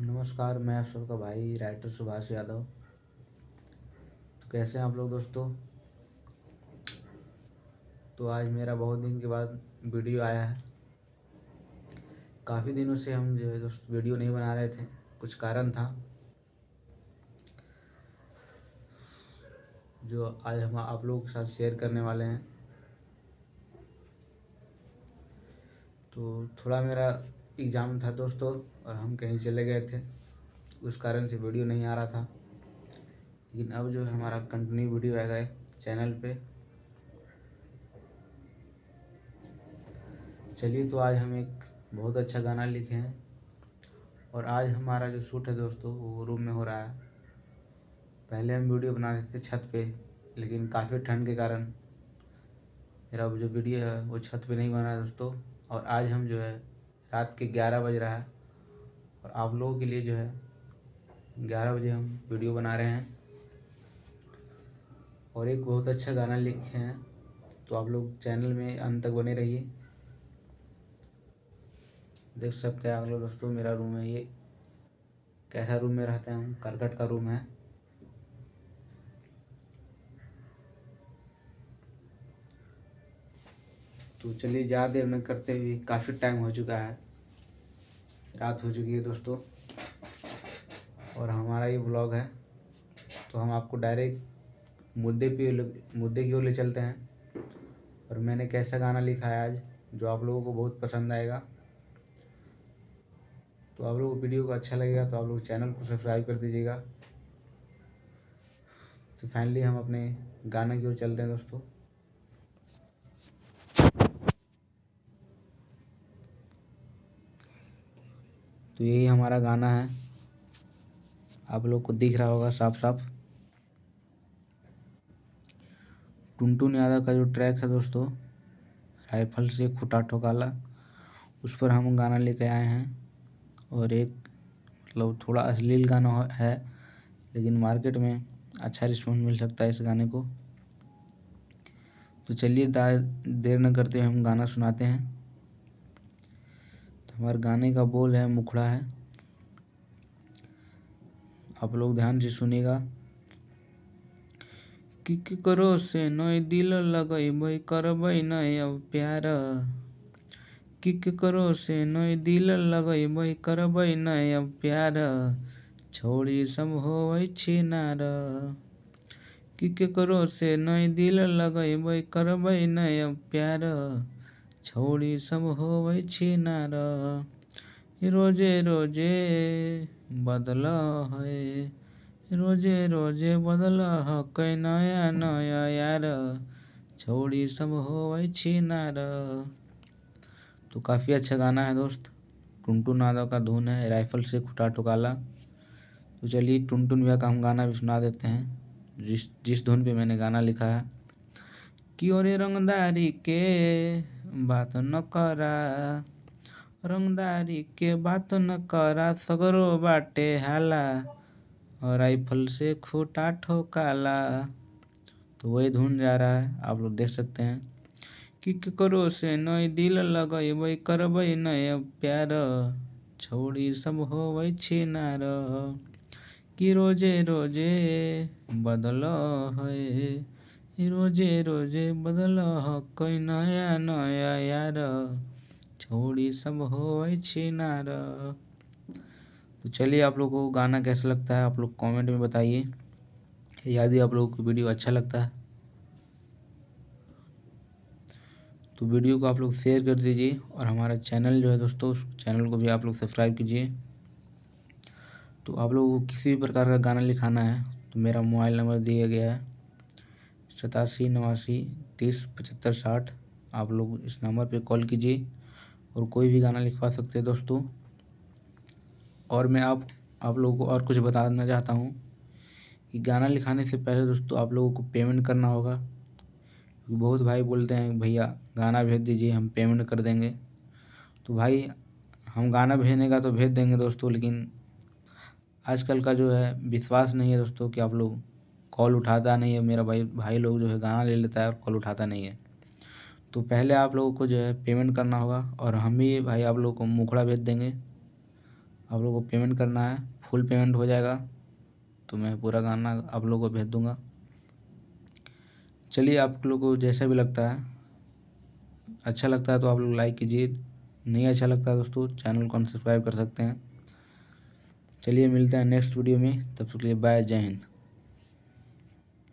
नमस्कार, मैं अशोक का भाई राइटर सुभाष यादव। तो कैसे हैं आप लोग दोस्तों। तो आज मेरा बहुत दिन के बाद वीडियो आया है। काफ़ी दिनों से हम जो है दोस्त वीडियो नहीं बना रहे थे, कुछ कारण था जो आज हम आप लोगों के साथ शेयर करने वाले हैं। तो थोड़ा मेरा एग्ज़ाम था दोस्तों और हम कहीं चले गए थे, उस कारण से वीडियो नहीं आ रहा था। लेकिन अब जो है हमारा कंटिन्यू वीडियो आएगा चैनल पे। चलिए, तो आज हम एक बहुत अच्छा गाना लिखे हैं और आज हमारा जो शूट है दोस्तों वो रूम में हो रहा है। पहले हम वीडियो बना रहे थे छत पे, लेकिन काफ़ी ठंड के कारण मेरा जो वीडियो है वो छत पे नहीं बना है दोस्तों। और आज हम जो है रात के 11 बज रहा है और आप लोगों के लिए जो है 11 बजे हम वीडियो बना रहे हैं और एक बहुत अच्छा गाना लिखे हैं। तो आप लोग चैनल में अंत तक बने रहिए। देख सकते हैं आप लोग दोस्तों, मेरा रूम है ये। कैसा रूम में रहते हैं हम, करकट का रूम है। तो चलिए, ज़्यादा देर न करते हुए, काफ़ी टाइम हो चुका है, रात हो चुकी है दोस्तों और हमारा ये ब्लॉग है। तो हम आपको डायरेक्ट मुद्दे की ओर ले चलते हैं। और मैंने कैसा गाना लिखा है आज जो आप लोगों को बहुत पसंद आएगा। तो आप लोगों को वीडियो को अच्छा लगेगा तो आप लोग चैनल को सब्सक्राइब कर दीजिएगा। तो फाइनली हम अपने गाने की ओर चलते हैं दोस्तों। तो यही हमारा गाना है, आप लोग को दिख रहा होगा साफ साफ। टुनटुन यादव का जो ट्रैक है दोस्तों, राइफल से खुटा ठोकाला, उस पर हम गाना लेके आए हैं। और एक मतलब थोड़ा अश्लील गाना है, लेकिन मार्केट में अच्छा रिस्पॉन्स मिल सकता है इस गाने को। तो चलिए, देर न करते हुए हम गाना सुनाते हैं। तो हमारे गाने का बोल है, मुखड़ा है। आप लोग ध्यान से सुनिएगा। कि करो से नई दिल लगैबै करबै नहीं अब प्यार। कि करो से नई दिल लगैबै करबै नहीं अब प्यार। छोड़ी सब होबै छिनार। कि करो से नई दिल लगैबै करबै नहीं अब प्यार। छोड़ी सब होबै छिनार। रोजे रोजे बदल है, रोजे रोजे बदल हकै नया नया यार। छोड़ी सब होबै छिनार। तो काफ़ी अच्छा गाना है दोस्त। टुनटुन यादव का धुन है, राइफल से खुटा ठोकाला। तो चलिए, टुनटुन भैया का हम गाना भी सुना देते हैं, जिस धुन पे मैंने गाना लिखा है। कि ओरे रंगदारी के बात न करा, रंगदारी के बात न करा, सगरो बाटे हाला, और राइफल से खुटा ठोकाला। तो वही धुन जा रहा है, आप लोग देख सकते हैं। कि करो से नई दिल लगैबै करबै नहीं अब प्यार। छोड़ी सब होबै छिनार। कि रोजे रोजे बदल है, रोजे रोजे बदल हकै नया नया यार। छोड़ी सब होबै छिनार। तो चलिए, आप लोगों को गाना कैसा लगता है आप लोग कमेंट में बताइए। यदि आप लोगों को वीडियो अच्छा लगता है तो वीडियो को आप लोग शेयर कर दीजिए। और हमारा चैनल जो है दोस्तों, उस चैनल को भी आप लोग सब्सक्राइब कीजिए। तो आप लोगों को किसी भी प्रकार का गाना लिखाना है तो मेरा मोबाइल नंबर दिया गया है 87 89 30 75 60। आप लोग इस नंबर पे कॉल कीजिए और कोई भी गाना लिखवा सकते हैं दोस्तों। और मैं आप लोगों को और कुछ बताना चाहता हूँ कि गाना लिखाने से पहले दोस्तों आप लोगों को पेमेंट करना होगा। बहुत भाई बोलते हैं भैया गाना भेज दीजिए, हम पेमेंट कर देंगे। तो भाई, हम गाना भेजने का तो भेज देंगे दोस्तों, लेकिन आजकल का जो है विश्वास नहीं है दोस्तों कि आप लोग कॉल उठाता नहीं है। मेरा भाई लोग जो है गाना ले लेता है और कॉल उठाता नहीं है। तो पहले आप लोगों को जो है पेमेंट करना होगा और हम भी भाई आप लोगों को मुखड़ा भेज देंगे। आप लोगों को पेमेंट करना है, फुल पेमेंट हो जाएगा तो मैं पूरा गाना आप लोगों को भेज दूँगा। चलिए, आप लोगों को जैसा भी लगता है, अच्छा लगता है तो आप लोग लाइक कीजिए, नहीं अच्छा लगता है दोस्तों चैनल को अनसब्सक्राइब कर सकते हैं। चलिए मिलते हैं नेक्स्ट वीडियो में, तब तक के लिए बाय, जय हिंद।